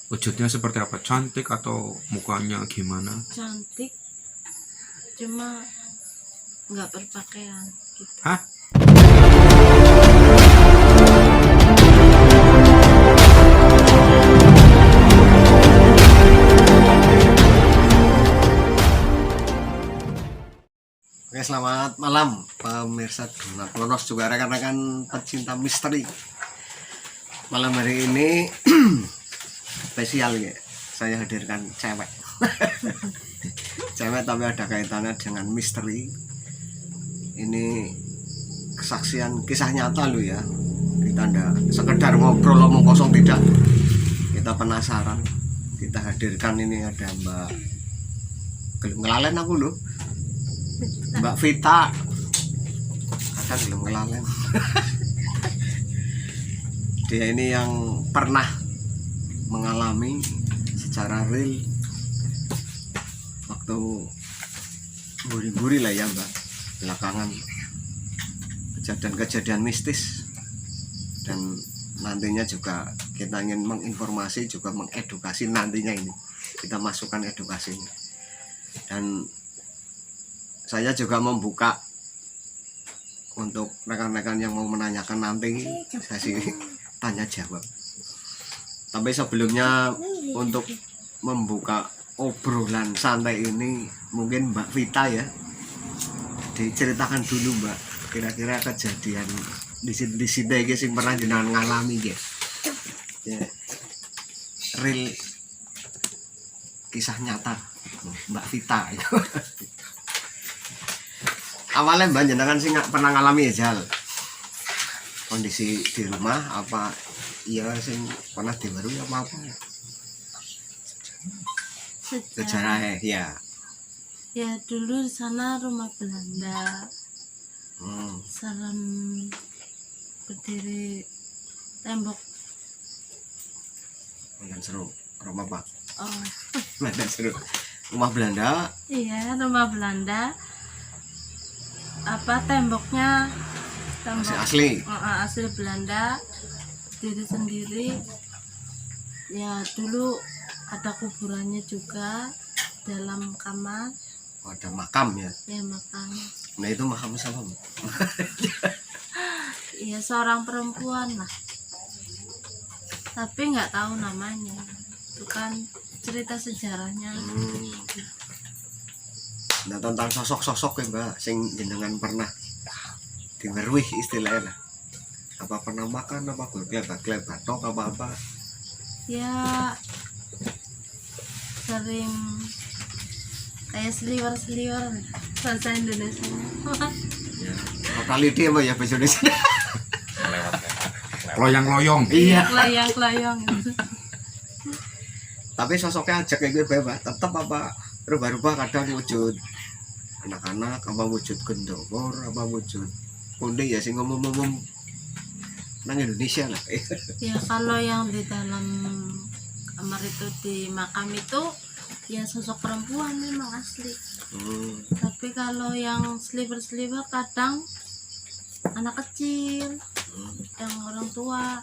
Wujudnya seperti apa? Cantik atau mukanya gimana? Cantik, cuma nggak berpakaian gitu. Hah? Oke, selamat malam pemirsa Duna Klonos, juga rekan-rekan pecinta misteri. Malam hari ini spesial ya, saya hadirkan cewek. Cewek tapi ada kaitannya dengan misteri. Ini kesaksian kisah nyata lo ya. Kita ndak sekedar ngobrol omong kosong, tidak. Kita penasaran. Kita hadirkan ini ada Mbak, ngelalen aku loh, Mbak Vita. Kadang belum ngelalen. Dia ini yang pernah mengalami secara real waktu buri-buri lah ya Mbak, belakangan kejadian-kejadian mistis. Dan nantinya juga kita ingin menginformasi, juga mengedukasi. Nantinya ini kita masukkan edukasinya. Dan saya juga membuka untuk rekan-rekan yang mau menanyakan, nanti saya sih tanya jawab. Tapi sebelumnya untuk membuka obrolan santai ini, mungkin Mbak Vita ya, diceritakan dulu Mbak, kira-kira kejadian di sini sing pernah jenengan ngalami ya, real kisah nyata Mbak Vita. Awalnya Mbak jenengan sih nggak pernah ngalami ya Jal, kondisi di rumah apa iya sing pernah dibaru apa sejarah ya. Ya dulu di sana rumah Belanda, salam berdiri tembok. Nggak seru rumah Pak. Oh Nggak seru rumah Belanda. iya, rumah Belanda. Apa temboknya tembok Asli asli Belanda, diri sendiri. Ya dulu ada kuburannya juga dalam kamar. oh, ada makam ya. Ya makam. Nah itu makam siapa Mbak? Iya seorang perempuan lah, tapi nggak tahu namanya. Itu kan cerita sejarahnya. Nah tentang sosok-sosok ya Mbak, sing jenengan pernah diweruhi istilahnya, apa pernah makan, apa gulai batok, apa Ya sering kayak seliwer bahasa Indonesia. ya. Kali dia Mbak ya bahasa Indonesia. Loyang-loyong. Iya. Kelayang-kelayang. Tapi sosoknya aja kayak gue Mbak, tetap apa rubah-rubah, kadang wujud anak-anak, apa wujud gendokor, apa wujud konde ya sing ngomong-ngomong nang Indonesia lah. Ya kalau yang di dalam kamar itu, di makam itu ya sosok perempuan memang asli. Tapi kalau yang sliver kadang anak kecil, yang orang tua.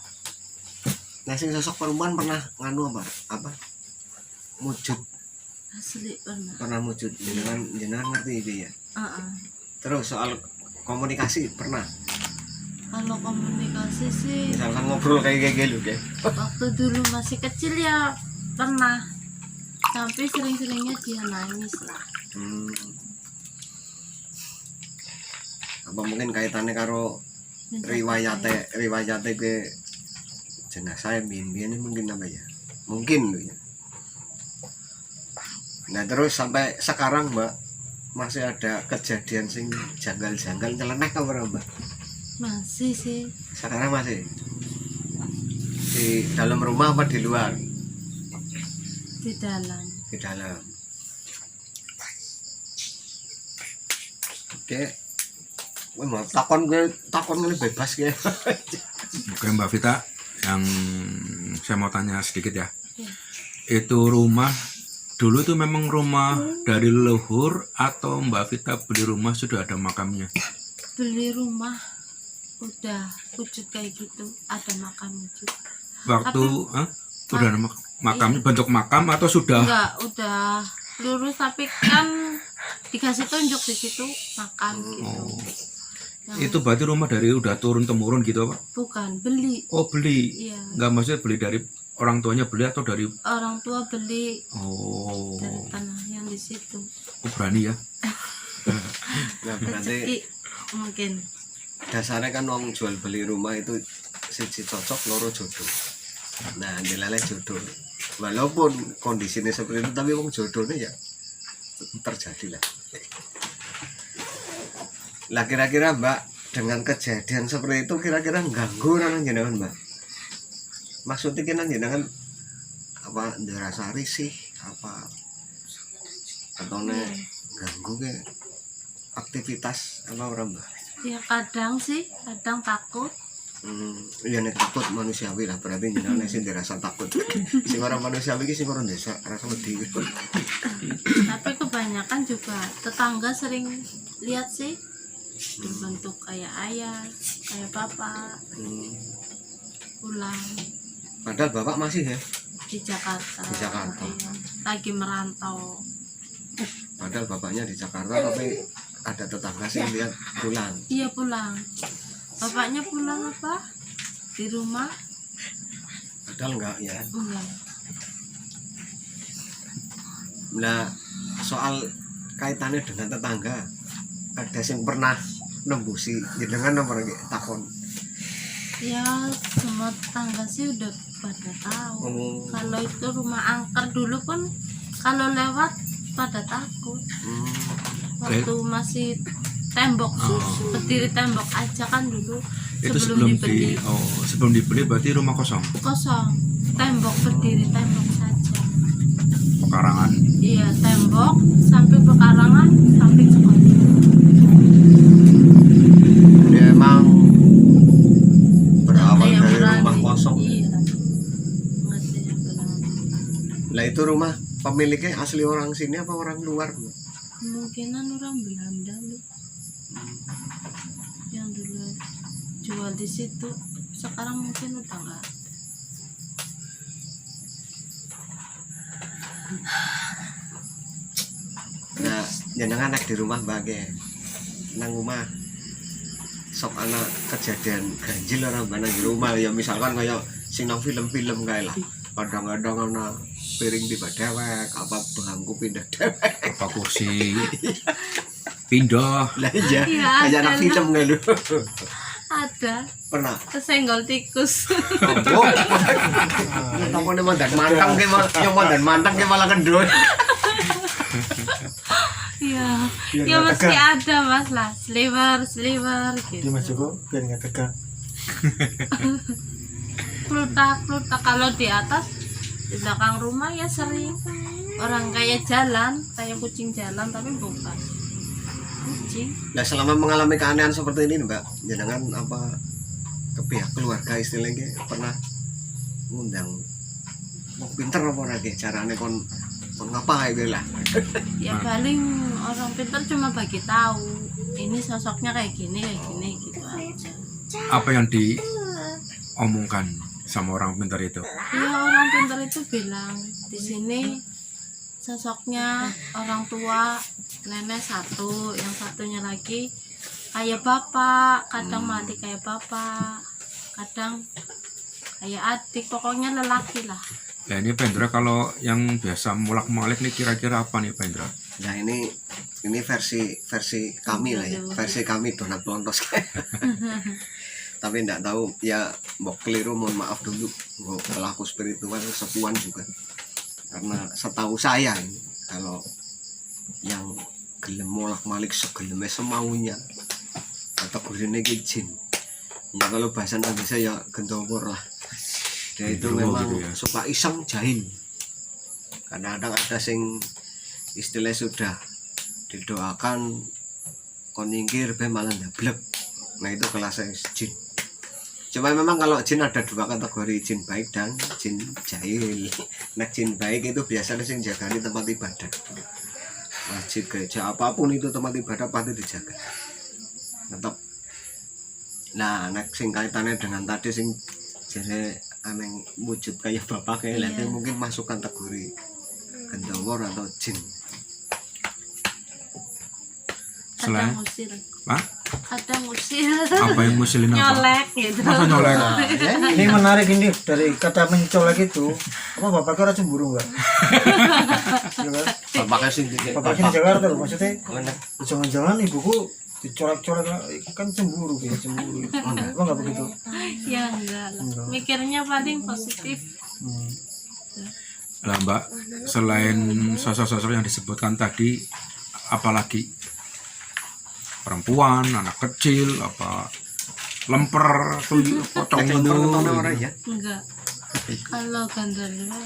Nah sing sosok perempuan pernah nganu apa wujud, Asli pernah wujud jenengan ngerti itu ya. Terus soal komunikasi pernah, Kalau komunikasi sih misalkan ngobrol kayak gitu ya. waktu dulu masih kecil ya pernah, tapi sering-seringnya dia nangis lah. Apa mungkin kaitannya karo riwayate ke jenazah yang biyen mungkin apa ya, mungkin loh ya. Nah terus sampai sekarang Mbak masih ada kejadian sing janggal-janggal nyeleneh apa Mbak? Masih sih. Sekarang masih di dalam rumah apa di luar? Di dalam. Di dalam. Oke. Wah, mau takon ini bebas ya. Oke Mbak Vita, yang saya mau tanya sedikit ya. Ya. Itu rumah dulu itu memang rumah dari leluhur atau Mbak Vita beli rumah sudah ada makamnya? Beli rumah udah wujud kayak gitu, ada makamnya juga. Waktu Udah nama makamnya bentuk makam atau sudah? Enggak, udah lurus tapi kan dikasih tunjuk di situ makam gitu. Oh. Yang Itu berarti rumah dari udah turun temurun gitu apa? bukan beli. Oh beli. Iya, Enggak maksudnya beli dari orang tuanya beli atau dari? orang tua beli Oh, dari tanah yang di situ. oh berani ya. Nah berarti Rezeki mungkin. dasarnya kan wong jual beli rumah itu siji cocok loro jodoh. Nah nilai jodoh walaupun kondisinya seperti itu tapi wong jodohnya ya terjadi lah. Lah kira-kira Mbak dengan kejadian seperti itu kira-kira ganggu nang jenengan Mbak? Maksudnya kan jenengan apa dirasa risih apa atau ganggu ke aktivitas apa orang Mbak? Ya kadang sih, kadang takut. Ya nek takut manusiawi lah berarti jenengan sing dirasa takut. Sing orang manusiawi iki sing orang desa rasa wedi. Tapi kebanyakan juga tetangga sering lihat sih berbentuk kayak ayah, kayak bapak pulang Padahal Bapak masih ya, di Jakarta. Di Jakarta. Iya, lagi merantau. padahal bapaknya di Jakarta tapi ada tetangga sih lihat pulang. Iya pulang. Bapaknya pulang apa? Di rumah? Padahal enggak ya. Enggak. Nah, soal kaitannya dengan tetangga, ada yang pernah nembusi jenengan nomor takon. Ya semua tetangga sih udah pada tahu. Oh. Kalau itu rumah angker dulu pun kalau lewat pada takut. Waktu masih tembok berdiri tembok aja kan dulu Itu sebelum dibeli sebelum dibeli berarti rumah kosong, kosong, tembok berdiri tembok saja. pekarangan. Iya tembok sampai pekarangan samping sekolah. Dia emang berawal Nggak ada yang dari berani. rumah kosong. Iya. Nggak ada yang berani. Lah itu rumah pemiliknya asli orang sini apa orang luar? Kemungkinan orang Belanda lu yang dulu jual di situ, sekarang mungkin udah nggak ada. Nah, jenengan anak di rumah bagai nang rumah sok anak kejadian ganjil orang mana di rumah ya misalkan kayak sing nang film-film kayak lah kadang-kadang ana piring tiba dewek apa bangku pindah dewek Apa kursi pindah. lah iya Iya, kayak ada anak film kayak lu Ada pernah kesenggol tikus. oh takone mandan mantang ke yang mandan mantang ke malah kendor Iya, Biar ya nggak mesti tegang. ada mas lah, sliver Di gitu. Mas Joko biar nggak tegang. Pluta kalau di atas di belakang rumah ya sering orang kayak jalan, kayak kucing jalan tapi bukan kucing. nah selama mengalami keanehan seperti ini mbak jenengan apa ke pihak keluarga istilahnya pernah ngundang mau pinter apa lagi caranya kon mengapa ya lah Ya paling orang pintar cuma bagi tahu ini sosoknya kayak gini gitu aja. Apa yang diomongkan sama orang pintar itu? Ya orang pintar itu bilang di sini sosoknya orang tua nenek satu, yang satunya lagi kayak bapak, kadang mati kayak bapak, kadang kayak adik, pokoknya lelaki lah. Ya ini Pak Indra, kalau yang biasa mulak-malik nih kira-kira apa nih Pak Indra? nah ini versi kami lah ya versi kami donat pelontos tapi enggak tahu ya mau keliru mohon maaf dulu mau pelaku spiritual sepuan juga karena setahu saya ini, kalau yang gelem molak-malik segelemnya semaunya kategorinya jin ya kalau bahasa Indonesia ya gendowor lah dia itu Gendruwo memang gitu ya. suka iseng jahil kadang-kadang ada sing istilah sudah didoakan kon nyingkir be malah ndablek nah itu kelasnya jin cuma memang kalau jin ada dua kategori jin baik dan jin jahil nah jin baik itu biasanya sing jaga di tempat ibadah masjid gereja apapun itu tempat ibadah pasti dijaga tetap nah nek sing kaitannya dengan tadi sing jere aneh wujud kayak bapaknya lah, Iya. itu mungkin masuk kategori gendawor atau jin. Selain Kadang usir. Hah? Kadang usir. Apa yang ngusilin apa? Nyolek gitu. Masa nyolek? Ini menarik ini dari kata mencolek itu. Apa bapaknya orang cemburu enggak? Iya kan? Bapaknya sih Bapaknya di Jakarta loh, maksudnya mana? jangan-jangan ibuku dicolek-colek kan cemburu gitu, cemburu. Emang enggak begitu? Ya enggak lah. Mikirnya paling positif. Hmm. Lah Mbak, selain sosok-sosok yang disebutkan tadi, apalagi perempuan, anak kecil, apa lemper, tuyul, pocong Contohnya mundur. orang ya, Enggak. Kalau gandalwa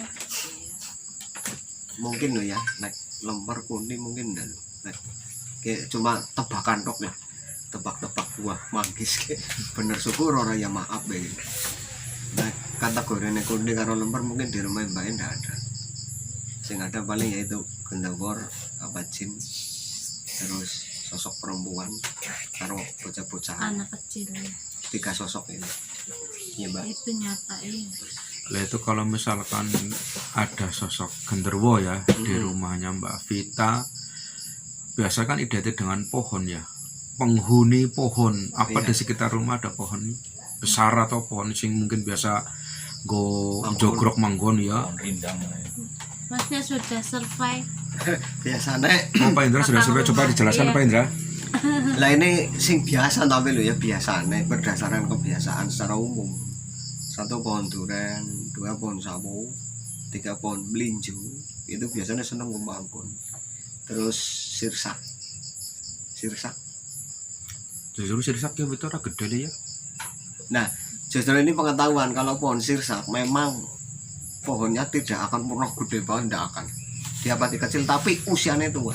mungkin loh ya, naik lemper kuning mungkin dan kayak cuma tebakan tok ya, tebak-tebak buah manggis kayak bener syukur orang ya maaf ya. Nah kategorinya kuning karo lemper mungkin di rumah mbak ndak ada. Sing ada paling yaitu gendawor apa jin, terus sosok perempuan karo bocah-bocah, anak kecil 3 sosok ini. Iya mbak. itu nyata iya. Lah itu kalau misalkan ada sosok genderuwo ya di rumahnya Mbak Vita, biasa kan identik dengan pohon ya, penghuni pohon. Apa Iya. di sekitar rumah ada pohon besar atau pohon sing mungkin biasa go Manggon. jogrok manggon ya. Masnya sudah survive. Biasanya Oh, Pak Indra sudah Akar coba rumah, dijelaskan iya. Pak Indra. lah ini sing biasa tapi lo ya biasanya berdasarkan kebiasaan secara umum. 1 pohon duren, 2 pohon sawo, 3 pohon melinjo itu biasanya seneng ngembangkun. Terus sirsak, Justru sirsak ya betul ora gede deh ya. nah justru ini pengetahuan kalau pohon sirsak memang pohonnya tidak akan pernah gede banget, tidak akan dia pasti kecil tapi usianya tua.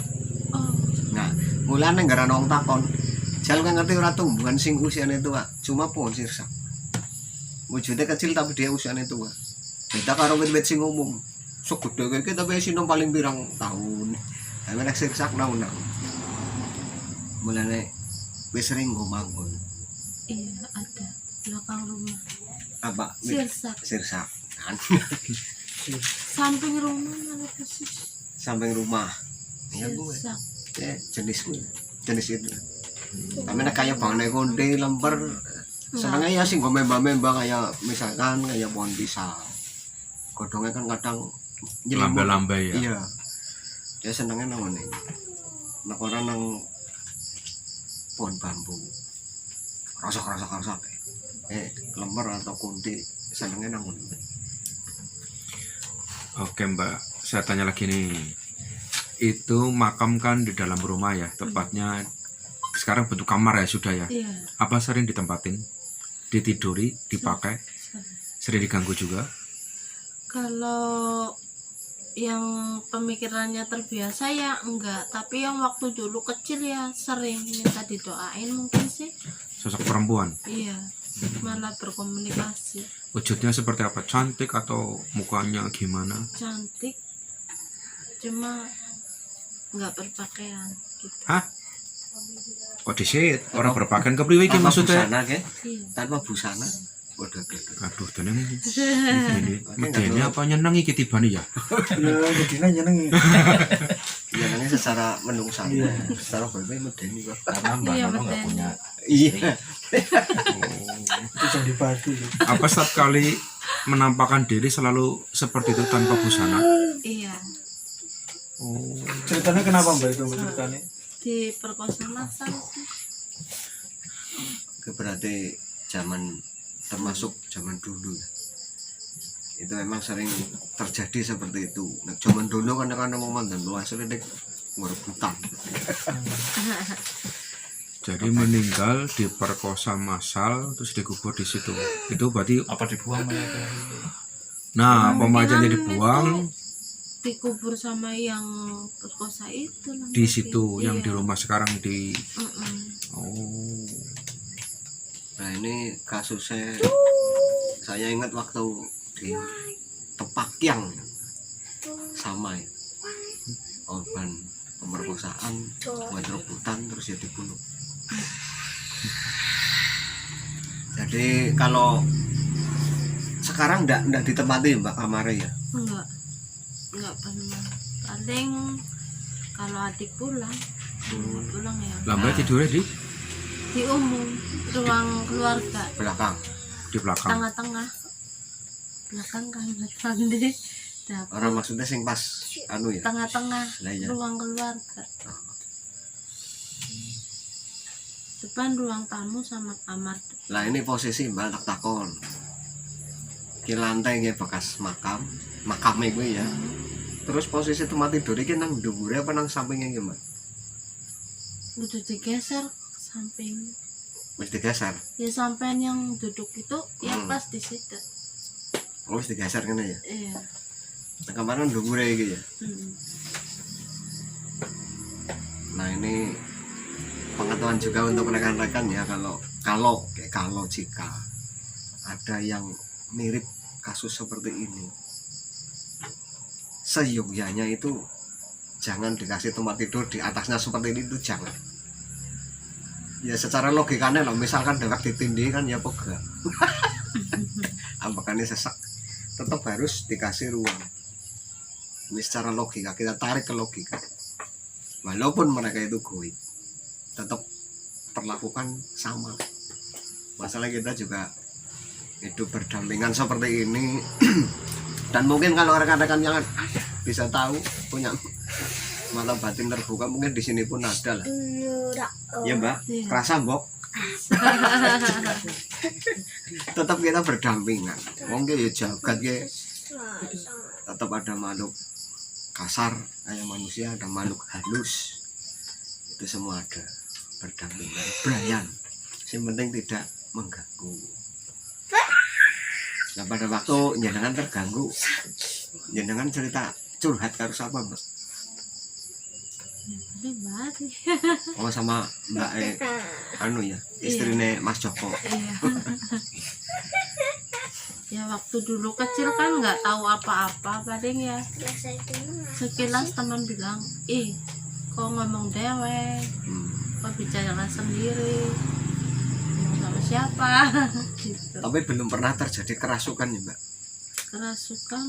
Oh, Nah mulanya gara nong takon jal kan ngerti ora tumbuhan sing usianya tua, cuma pohon sirsak wujudnya kecil tapi dia usianya tua. Beda karo wit-wit sing umum segede kayak gitu tapi sih paling pirang tahun. Tapi nek sirsak naun mulanya wis sering ngomong iya ada belakang rumah. apa Sirsak. kan Samping rumah malah persis. samping rumah ya gue Sirsak. ya jenis itu. Tapi nek kayak bangunnya konde lemper senengnya ya sih gue membang kayak misalkan kayak pohon pisang godongnya kan kadang nyelimut. Lambai-lambai ya. Iya dia senengnya nang ngene nek ora nang pohon bambu rosok lemper atau kunti senengnya nang ngene. Oke Mbak, saya tanya lagi nih. Itu makam kan di dalam rumah ya, tepatnya sekarang bentuk kamar ya sudah ya. Iya. Apa sering ditempatin? Ditiduri, dipakai? Sering diganggu juga? Kalau yang pemikirannya terbiasa ya enggak, tapi yang waktu dulu kecil ya sering minta didoain mungkin sih. Sosok perempuan? Iya, malah berkomunikasi. Wujudnya seperti apa? Cantik atau mukanya gimana? Cantik, cuma nggak berpakaian gitu. Hah? Kok disit? Orang berpakaian kepriwe iki Tanpa maksudnya? busana kan Iya. tanpa busana waduh Aduh, dan ini medeni apa nyeneng iki tibane ya? Ya bedina nyenengi. ya namanya secara menungsa secara berbeda medeni kok. Karena Mbak Iya, Nono nggak betul. punya Iya Itu jangan dibahas dulu. Apa setiap kali menampakkan diri selalu seperti itu tanpa busana? Iya, Oh, Ceritanya kenapa Mbak itu ceritanya? diperkosa masal sih. berarti zaman termasuk zaman dulu itu memang sering terjadi seperti itu. Nah, zaman dulu kan momen dan luas sedek merebutan. jadi meninggal diperkosa massal terus dikubur di situ. Itu berarti apa dibuang mereka. nah pemajannya Kemungkinan dibuang itu dikubur sama yang perkosa itu lah di mungkin. situ yang Iya. di rumah sekarang di Mm-mm. oh Nah ini kasusnya saya ingat waktu di Tepakyang sama ya. Korban pemerkosaan buat rebutan terus ya dibunuh. Jadi kalau sekarang enggak ditempati Mbak kamarnya ya? Enggak pernah. Paling kalau adik pulang ya Lah Mbak tidurnya di umum ruang keluarga Belakang. di belakang. tengah-tengah belakang kamar mandi dapur Orang maksudnya sing pas anu ya. tengah-tengah Lah iya. ruang keluarga, depan ruang tamu sama kamar. Lah ini posisi Mbak tak takon. Ki lantai nggih bekas makame kuwi ya. Terus posisi tempat tidur iki nang dhuwure apa nang sampinge iki Mbak? Udah digeser samping Wis digeser. ya, sampean yang duduk itu ya Hmm. pas di situ. Oh wis digeser kene ya. Iya. Nang kamar nang dhuwure iki ya. Mm. Nah ini pengetahuan juga untuk rekan-rekan ya, kalau jika ada yang mirip kasus seperti ini, seyogyanya itu jangan dikasih tempat tidur di atasnya seperti ini, itu jangan. Ya secara logikanya loh, misalkan dewek ditindih kan ya pegah ambekannya sesak, tetap harus dikasih ruang. Ini secara logika, kita tarik ke logika, walaupun mereka itu goib tetap perlakukan sama. Masalah kita juga hidup berdampingan seperti ini dan mungkin kalau rekan-rekan yang bisa tahu, punya mata batin terbuka, mungkin di sini pun ada lah ya Mbak. Iya. Kerasa Mbok tetap kita berdampingan, mungkin ya jagat ya, tetap ada makhluk kasar kayak manusia, ada makhluk halus, itu semua ada, berdampingan, belayan, yang penting tidak mengganggu. Nah pada waktu jenengan terganggu, jenengan cerita curhat harus apa Mbak? Hebat. Oh sama Mbak anu ya, istrinya Mas Joko. Iya. Ya waktu dulu kecil kan nggak tahu apa-apa, paling ya sekilas teman bilang, kok ngomong dewek, kok bicara sendiri, ngomong sama siapa gitu. Tapi belum pernah terjadi kerasukan ya Mbak? Kerasukan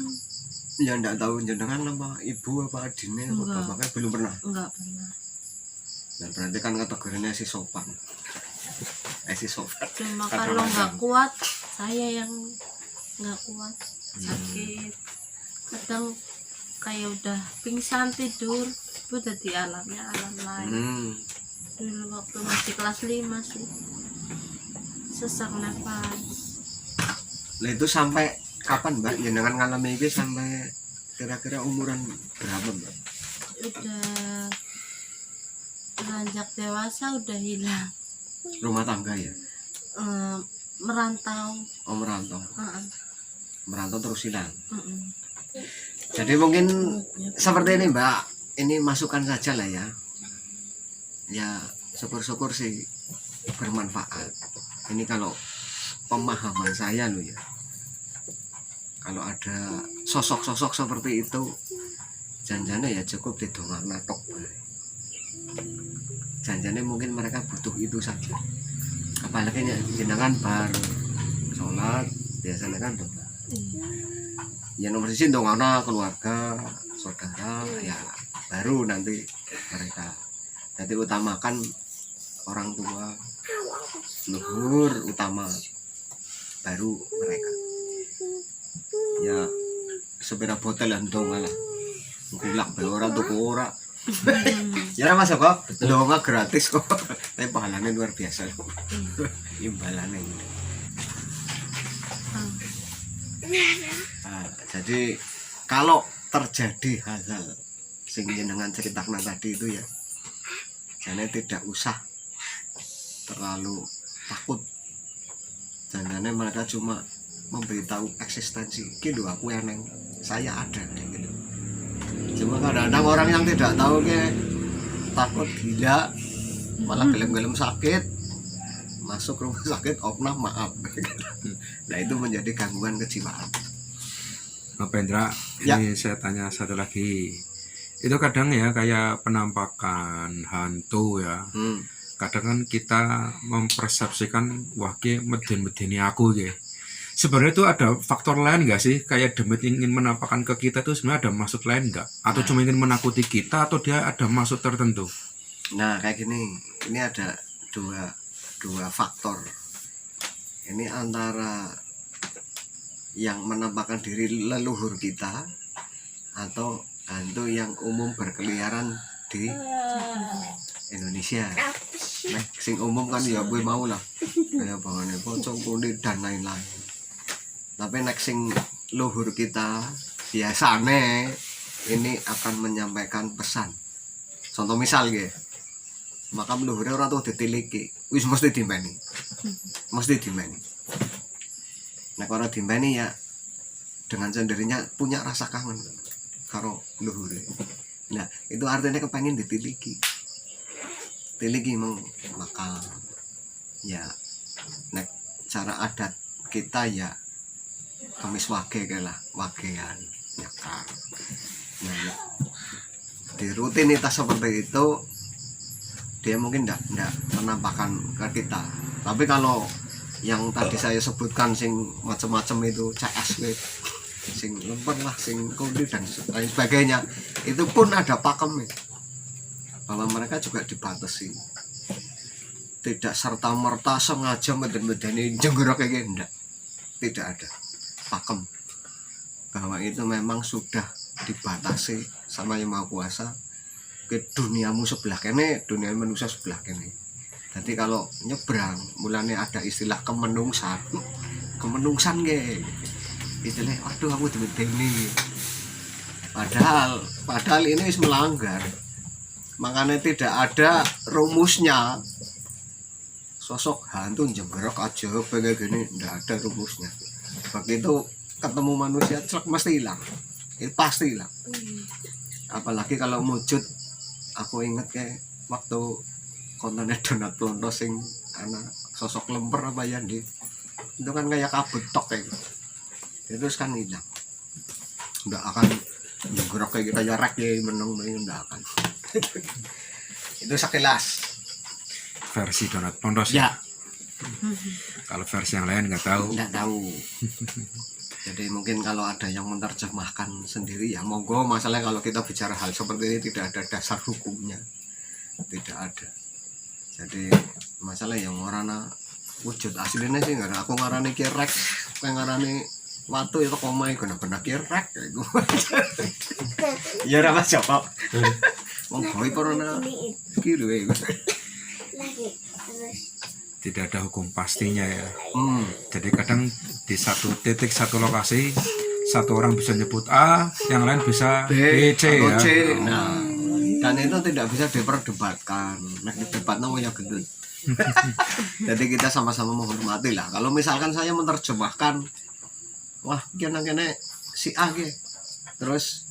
Ya enggak tahu jenengan apa ibu apa adine apa Enggak. bapaknya belum pernah. nggak pernah. Dan berarti kan kategorinya si sopan. Si sopan. Cuma Kadang-kadang. kalau nggak kuat, saya yang nggak kuat, sakit. Kadang kayak udah pingsan tidur, itu udah di alamnya alam lain. Dulu waktu masih kelas 5 sih, sesak nafas. Lah itu sampai kapan Mbak jenengan ngalami ini, sampai kira-kira umuran berapa Mbak? Udah beranjak dewasa udah hilang. Rumah tangga ya? Merantau. Oh merantau. Merantau terus hilang. Mm-mm. Jadi mungkin seperti ini Mbak, ini masukan saja lah ya. Ya syukur-syukur sih bermanfaat. Ini kalau pemahaman saya loh ya. Kalau ada sosok-sosok seperti itu, janjane ya cukup didongak natok. Janjane mungkin mereka butuh itu saja. Apalagi jenengan bar sholat biasanya kan tuh. Ya nomor sisi dongana keluarga, saudara, ya baru nanti mereka. Jadi utamakan orang tua, leluhur utama, baru mereka. Ya sepeda botol yang donga lah, gulak bae ora tuku ora. Ya Mas kok donga gratis kok, tapi pahalanya luar biasa. Imbalannya ini. Jadi kalau terjadi hal-hal sing jenengan ceritakan tadi itu ya, jangan tidak usah terlalu takut. Jangan mereka cuma memberitahu eksistensi gitu, aku eneng, saya ada gitu. Cuma kadang-kadang orang yang tidak tahu takut gila, malah gelem-gelem sakit, masuk rumah sakit opnah maaf. Nah itu menjadi gangguan kejiwaan. Pak Pendra, Ya. ini saya tanya satu lagi. Itu kadang ya kayak penampakan hantu ya. Kadang kan kita mempersepsikan wah ki medeni aku ki. Sebenarnya itu ada faktor lain nggak sih? Kayak demit ingin menampakkan ke kita tuh sebenarnya ada maksud lain nggak? Atau cuma ingin menakuti kita atau dia ada maksud tertentu? Nah kayak gini, ini ada dua faktor. Ini antara yang menampakkan diri leluhur kita atau hantu yang umum berkeliaran di Indonesia. Nah, sing umum kan ya gue mau lah, kayak bawahnya pocong kulit dan lain-lain. Tapi nek sing luhur kita biasane ini akan menyampaikan pesan. Contoh misal gitu, makam luhurnya orang tuh ditiliki, wis mesti dimeni, mesti dimeni. Nek orang dimeni ya dengan sendirinya punya rasa kangen karo luhure. Nah itu artinya kepengen ditiliki, tiliki makam. Ya nek cara adat kita ya kemis wage lah, wagean nyakar. Nah di rutinitas seperti itu dia mungkin enggak menampakkan ke kita. Tapi kalau yang tadi saya sebutkan sing macam-macam itu CS sing lemper lah, sing kulit dan lain sebagainya, itu pun ada pakemnya, bahwa mereka juga dibatasi, tidak serta merta sengaja meden-medeni jenggerok kayak enggak, tidak ada pakem, bahwa itu memang sudah dibatasi sama Yang Maha Kuasa ke duniamu sebelah kene, dunia manusia sebelah kene. Jadi kalau nyebrang mulanya ada istilah kemenungsan ge istilah waduh aku dimedeni, padahal ini wis melanggar. Makanya tidak ada rumusnya sosok hantu jenggerok aja kayak gini, tidak ada rumusnya. Begitu ketemu manusia celak mesti hilang, itu pasti hilang. Apalagi kalau wujud, aku inget kayak waktu kontennya Donat Plondo sing anak sosok lemper apa ya di itu kan kayak kabut tok kayak gitu. Itu kan hilang, nggak akan jenggerok kayak kita ya rek ya meneng nggak akan. Itu sekilas Versi Donat Pondos ya. Kalau versi yang lain nggak tahu. Nggak tahu. Jadi mungkin kalau ada yang menerjemahkan sendiri ya monggo. Masalahnya kalau kita bicara hal seperti ini tidak ada dasar hukumnya, tidak ada. Jadi masalah yang warna wujud aslinya sih nggak ada. Aku ngarani kirek, kayak ngarani watu itu komai benar-benar kirek kayak gue. Ya ramah siapa? Monggo corona kiri Tidak ada hukum pastinya ya. Jadi kadang di satu titik, satu lokasi, satu orang bisa nyebut A, yang lain bisa B, C ya. C. Nah, dan itu tidak bisa diperdebatkan. Nah, debat namanya gendut. Jadi kita sama-sama menghormati lah. Kalau misalkan saya menerjemahkan, wah, kena-kena si A gitu. Terus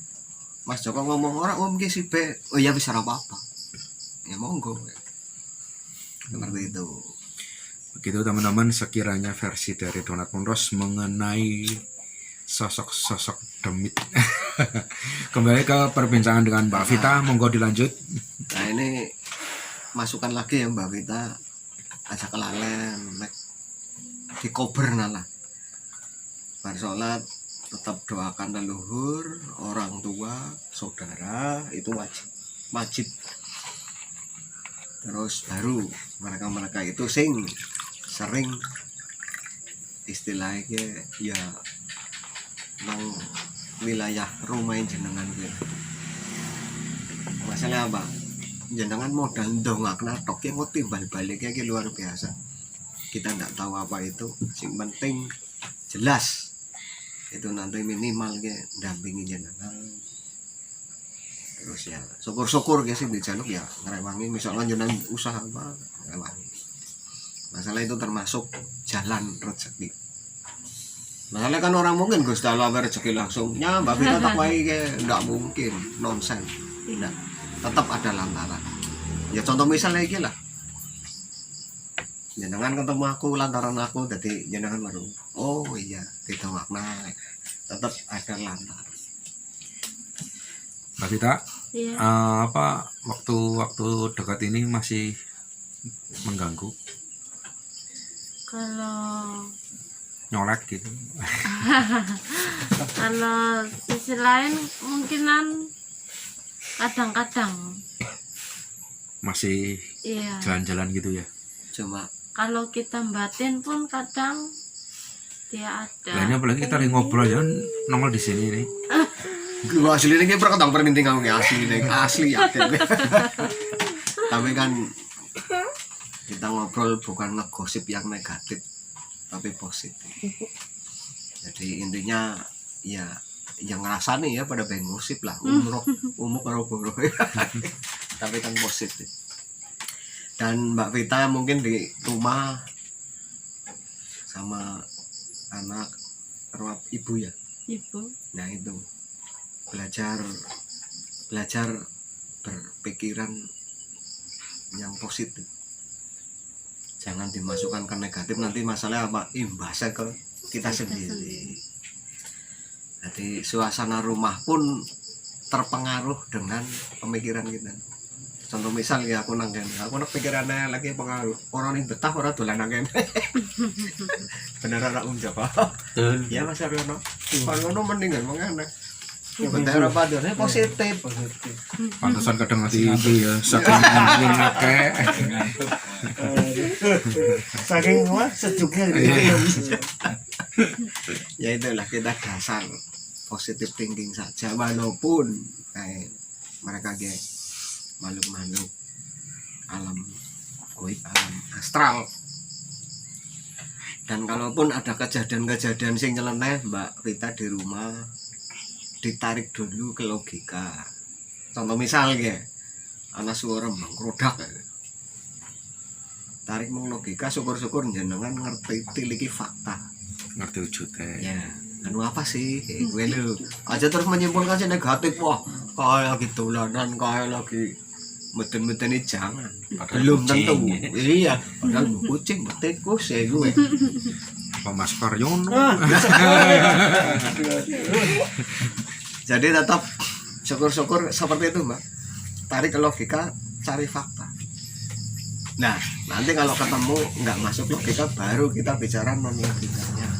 Mas Joko ngomong orang si B, oh ya bisa apa-apa. Ya monggo. Seperti itu. Begitu teman-teman, sekiranya versi dari Donat Pondos mengenai sosok-sosok demit. Kembali ke perbincangan dengan Mbak Vita, monggo dilanjut. Nah ini masukkan lagi ya Mbak Vita, aja kelalen, di kober nala. Bar sholat tetap doakan leluhur, orang tua, saudara, itu wajib. Terus baru mereka itu sering istilahnya ya nang wilayah rumah jenengan gitu. Masalah apa? Jenengan modal dongakna tok yang timbal baliknya ki luar biasa. Kita nggak tahu apa itu, sing penting jelas itu nanti minimal ke dampingi jenengan. Terus ya syukur-syukur guys sih dijaluk ya ngerewangi, misalnya jenengan usaha apa ngerewangi. Masalah itu termasuk jalan rezeki. Masalah kan orang mungkin Gusti Allah rezeki langsung nya Mbak Vita tak wae nggak mungkin, nonsen. Tidak, tetap ada lantaran. Ya contoh misalnya iki lah. Jenengan ketemu aku lantaran aku, jadi jenengan baru oh iya kita makna tetap ada lantaran. Mbak Vita, Iya. apa waktu dekat ini masih mengganggu? Kalau nyolek gitu. Kalau sisi lain mungkinan kadang-kadang Masih iya. jalan-jalan gitu ya. Cuma Kalau kita batin pun kadang dia ada. Lainnya apalagi kita lagi ngobrol ya nongol di sini nih. gua asli ini perketang perminting kamu asli yakin. Tapi kan kita ngobrol bukan ngegosip yang negatif tapi positif. Jadi intinya ya yang ngerasani ya pada pengen gosip lah umuk karo boro. Tapi kan positif. Dan Mbak Vita mungkin di rumah sama anak rumah ibu ya. Ibu. Nah itu belajar berpikiran yang positif. Jangan dimasukkan ke negatif, nanti masalah apa imbasnya ke kita sendiri. Jadi suasana rumah pun terpengaruh dengan pemikiran kita. Contoh misal ya aku nak pikirannya lagi pengaruh orang ini betah orang dolan nang bener ora Jawa. Ya Mas Aryono. Aryono mendingan mengene. Bentar apa adone positif. Pantesan kadang ngasih itu ya saking mungkin akeh. Saking wah sejuknya gitu. Ya itulah kita dasar positive thinking saja walaupun mereka makhluk-makhluk alam goib, alam astral. Dan kalaupun ada kejadian-kejadian sing nyeleneh Mbak Vita di rumah, ditarik dulu ke logika. Contoh misal ya, ana suara mangkrodak. Tarik meng logika, syukur-syukur jenengan ngerti tiliki fakta. Ngerti wujudnya. Ya, anu apa sih? Gue lu aja terus menyimpulkan sih negatif. Wah, kayak lagi dolanan, kayak lagi meten-meteni jangan. Padahal Belum kucing. tentu. Iya, padahal kucing tikus ya gue. Apa Mas Karyono? Jadi tetap syukur-syukur seperti itu, Mbak. Tarik ke logika, cari fakta. Nah, nanti kalau ketemu nggak masuk logika, baru kita bicara non logikanya.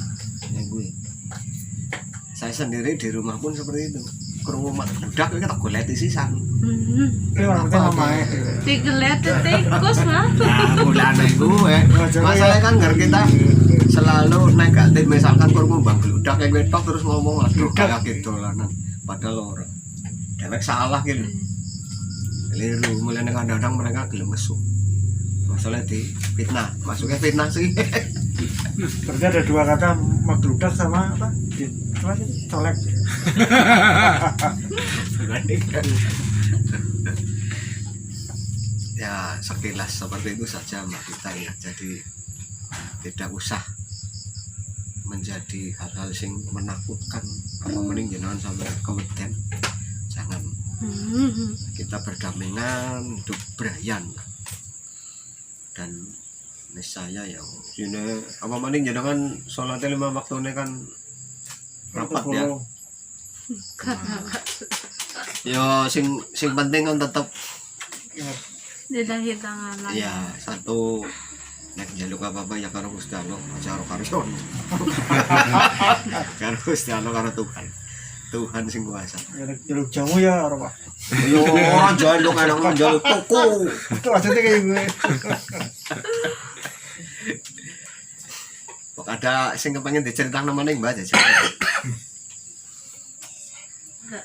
Ya gue. Saya sendiri di rumah pun seperti itu. Kerungu budak kita goleti sisan. Ini orang kita mamae. Digelet tikus mah. Nah, mulane gue. Masalahnya kan nggak kita selalu negatif, misalkan kerungu bang budak yang wetok terus ngomong aduh kayak gitu lah. Padahal orang dewek salah gitu. Keliru, mulai kadang-kadang mereka gelem mesum. Masalah di fitnah, masuknya fitnah sih. Berarti ada dua kata magludak sama apa? Apa sih? Colek. Ya sekilas seperti itu saja Mbak Vita ya. Jadi tidak usah menjadi hal-hal sing menakutkan apa mending jenengan sampai keweden. Jangan, kita berdampingan hidup berayan dan niscaya ya sini apa mending jenengan sholatnya 5 waktu ini kan rapat ya. Ya sing penting kan tetap Didahi tangan lah. ya satu nek njaluk apa-apa ya karo Gusti Allah aja karo karyon. Karo Gusti Allah karo Tuhan sing kuasa. Jaluk jamu ya orang Pak. Yo ora njaluk enak njaluk tuku. Itu maksudnya kayak gue. Kok ada sing kepengen diceritakan namanya Mbak aja.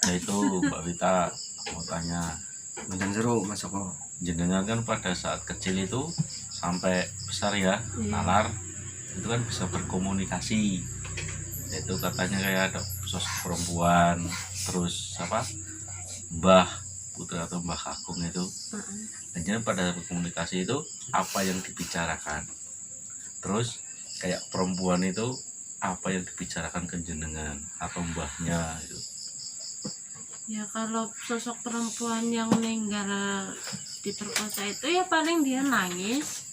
Ya itu Mbak Vita mau tanya, Mandan seru Mas Joko. jenengan kan pada saat kecil itu sampai besar ya, nalar itu kan bisa berkomunikasi. Itu katanya kayak ada sosok perempuan, terus apa Mbah Putra atau Mbah Kakung itu. Dan jadi pada berkomunikasi itu apa yang dibicarakan. Terus kayak perempuan itu apa yang dibicarakan ke jenengan atau mbahnya itu. Ya kalau sosok perempuan yang meninggal diperkosa itu ya paling dia nangis,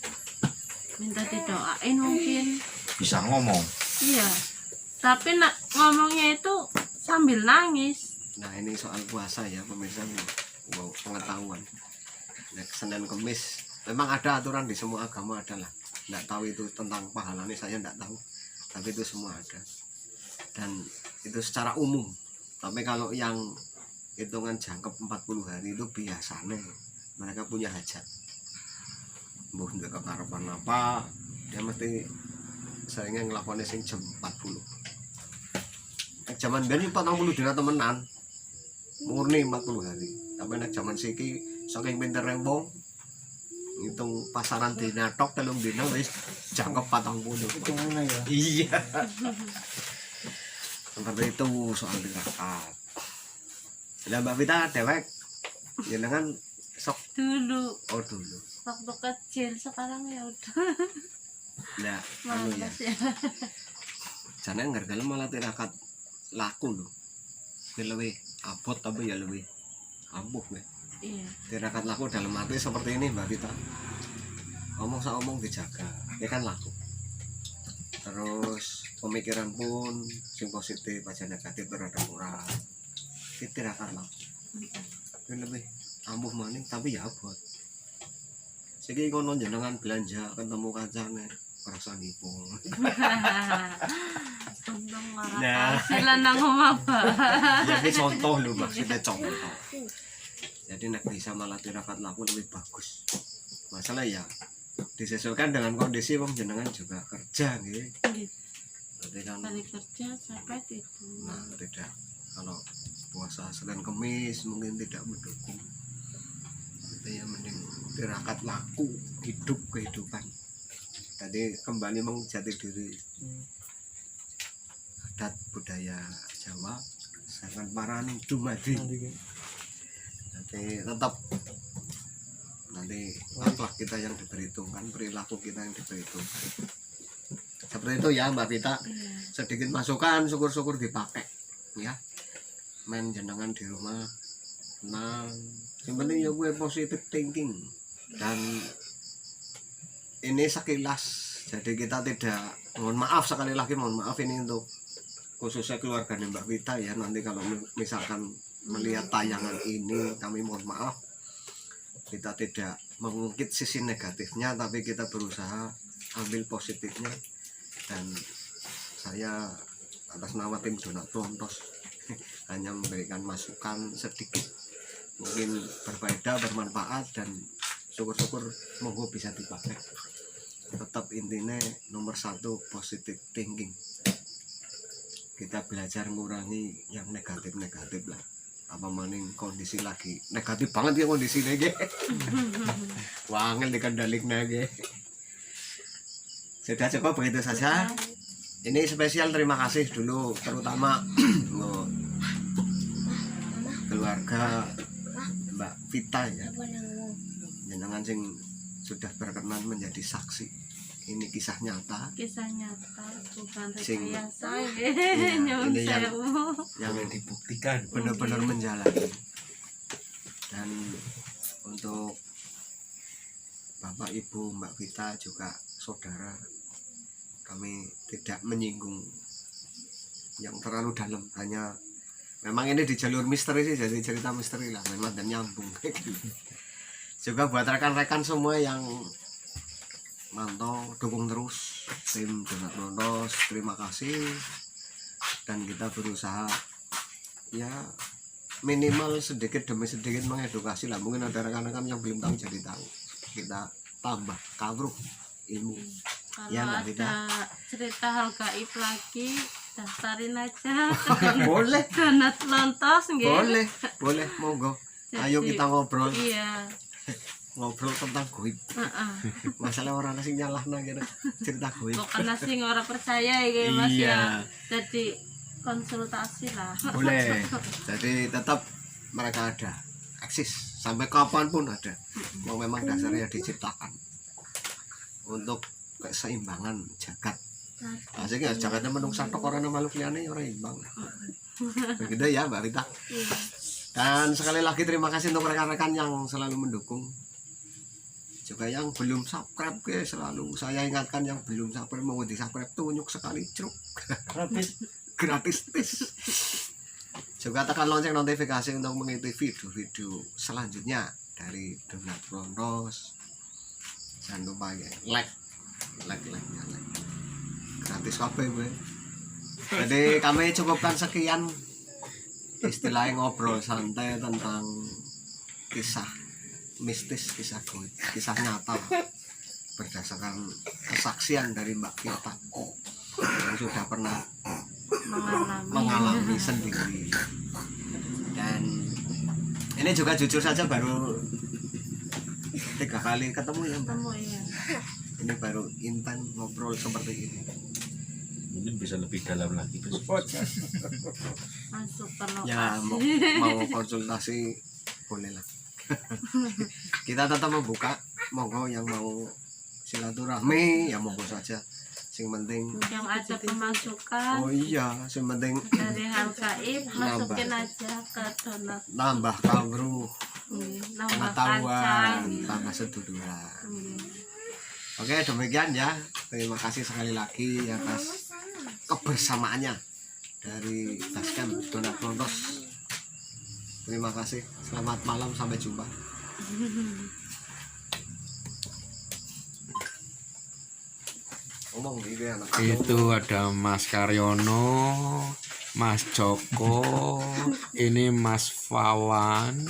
minta didoain mungkin. Bisa ngomong. Iya. Tapi ngomongnya itu sambil nangis. Nah ini soal puasa ya pemirsa, wow, pengetahuan. Nah, Senin Kemis memang ada aturan di semua agama adalah. Nggak tahu itu tentang pahalanya saya nggak tahu. tapi itu semua ada dan itu secara umum. Tapi kalau yang hitungan jangkep 40 hari itu biasanya mereka punya hajat, mbuh ndek kekarepan apa, dia mesti seringnya ngelakuin sing jam 40. Zaman biyen 40 dina temenan murni 40 hari, tapi nek zaman siki saking pintere wong ngitung pasaran dina tok 3 dina wis jangkep 40. Hitungannya ya. Iya. Seperti itu soal tirakat. Lah Mbak Vita dewek jenengan sok Dulu dulu. waktu kecil, sekarang ya udah Nah, anu ya. malas ya. Jane ngergale malah tirakat laku lho. Lebih abot tapi ya lebih ampuh ya. Iya. Tirakat laku dalam arti seperti ini Mbak Vita. Omong sak omong dijaga, ya kan laku. Terus pemikiran pun sing positif aja negatif berada kurang. Itu tirakat laku. Itu lebih ampuh maning tapi ya abot. Siki kono jenengan belanja ketemu kancane kerasa nipung. Untung ora Nah. hasilan nang omah, Pak. Ya ini contoh lho maksudnya contoh. Jadi nek bisa malah tirakat laku lebih bagus. Masalah ya disesuaikan dengan kondisi wong jenengan juga kerja nggih. Gitu. Berarti kan Hari kerja capek itu. nah tidak kalau puasa Senin Kemis mungkin tidak mendukung. Itu ya mending tirakat laku hidup kehidupan. Tadi kembali menjati diri adat budaya Jawa sangat marani dumadi. Nanti tetap nanti akhlak kita yang diperhitungkan, perilaku kita yang diperhitungkan. Seperti itu ya Mbak Vita. Iya. Sedikit masukan, syukur-syukur dipakai ya. Main jenengan di rumah tenang. Yang penting ya gue positive thinking. Dan ini sekilas, jadi kita tidak, mohon maaf sekali lagi, mohon maaf ini untuk khususnya keluarga Mbak Vita ya. Nanti kalau misalkan melihat tayangan ini kami mohon maaf, kita tidak mengungkit sisi negatifnya, tapi kita berusaha ambil positifnya. Dan saya atas nama tim Donat Plontos hanya memberikan masukan sedikit, mungkin berfaedah, bermanfaat, dan syukur-syukur monggo bisa dipakai. Tetap intinya nomor 1 positive thinking. Kita belajar mengurangi yang negatif-negatif lah. Apa maning kondisi lagi negatif banget ya kondisinya ge. Wangel dikendalik ge. Sudah cukup begitu saja. Ini spesial terima kasih dulu terutama untuk keluarga Mbak Vita ya. Jenengan sing sudah berkenan menjadi saksi. Ini kisah nyata Kisah nyata, bukan Sing- rekayasa. Iya, Nyuwun ini yang- sewu. yang dibuktikan. benar-benar menjalani. Dan untuk Bapak Ibu Mbak Vita juga saudara, kami tidak menyinggung yang terlalu dalam, hanya memang ini di jalur misteri sih, jadi cerita misteri lah memang dan nyambung. Juga buat rekan-rekan semua yang mantau, dukung terus tim Donat Plontos, terima kasih. Dan kita berusaha ya minimal sedikit demi sedikit mengedukasi lah. Mungkin ada rekan-rekan yang belum tahu jadi tahu, kita tambah kawruh ilmu. Kalau Ya, Mbak Vita. ada cerita hal gaib lagi, daftarin aja. Boleh, Donat Plontos nggih. boleh monggo, ayo Jadi, kita ngobrol Iya, ngobrol tentang goib. heeh. Masalah orang asing nyalahna gitu cerita goib. Bukan sing ora percaya ya Mas Iya. ya. Jadi konsultasi lah. Boleh, jadi tetap mereka ada eksis sampai kapanpun ada. Mau memang dasarnya diciptakan untuk keseimbangan jagat. Aslinya jagatnya menungsa tok orang makhluk liyane ora imbang. Begitu ya Mbak Rita. Iya. Dan sekali lagi terima kasih untuk rekan-rekan yang selalu mendukung. Juga yang belum subscribe selalu saya ingatkan, yang belum subscribe mau di subscribe tunjuk sekali truk Rapid. gratis tis. Juga tekan lonceng notifikasi untuk mengikuti video-video selanjutnya dari Donat Plontos. Jangan lupa ya like. gratis kabeh kowe. Jadi kami cukupkan sekian istilahnya ngobrol santai tentang kisah mistis, kisah goib, kisah nyata berdasarkan kesaksian dari Mbak Vita yang sudah pernah mengalami sendiri. Dan ini juga jujur saja baru 3 kali ketemu ya Mbak. Ketemu ya. Ini baru intan ngobrol seperti ini. Mungkin bisa lebih dalam lagi besok. Masuk ke lokasi. Ya mau konsultasi boleh lah. Kita tetap membuka, monggo yang mau silaturahmi ya monggo saja. Sing penting Yang ada pemasukan oh iya, sing penting dari hal gaib masukin aja ke donat. nambah kawruh, Nambah pengetahuan, kacang. tambah seduluran. Iya. Oke, demikian ya. Terima kasih sekali lagi atas kebersamaannya dari Basecamp Donat Pondros. Terima kasih. Selamat malam, sampai jumpa. Ngomong gitu ya, anak. Itu ada Mas Karyono, Mas Joko, ini Mas Wawan.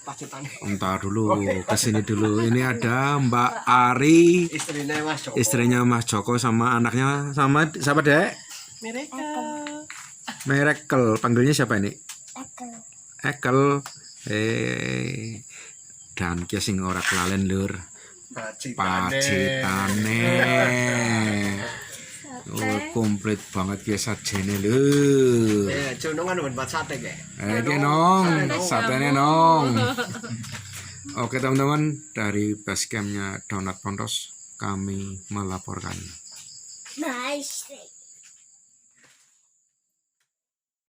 Pacitannya. Entar dulu, kesini dulu. Ini ada Mbak Ari, Istrinya Mas Joko. istrinya Mas Joko sama anaknya sama siapa dek? Miracle. Panggilnya siapa ini? Ekel. Dan kia sing ora kelalen lur. Pacitane. Oh, komplit banget kia sajene lur. Junungan buat sate kayak. Iki nong, satene nong. Oke teman-teman, dari basecampnya Donat Pondros kami melaporkan. Nice.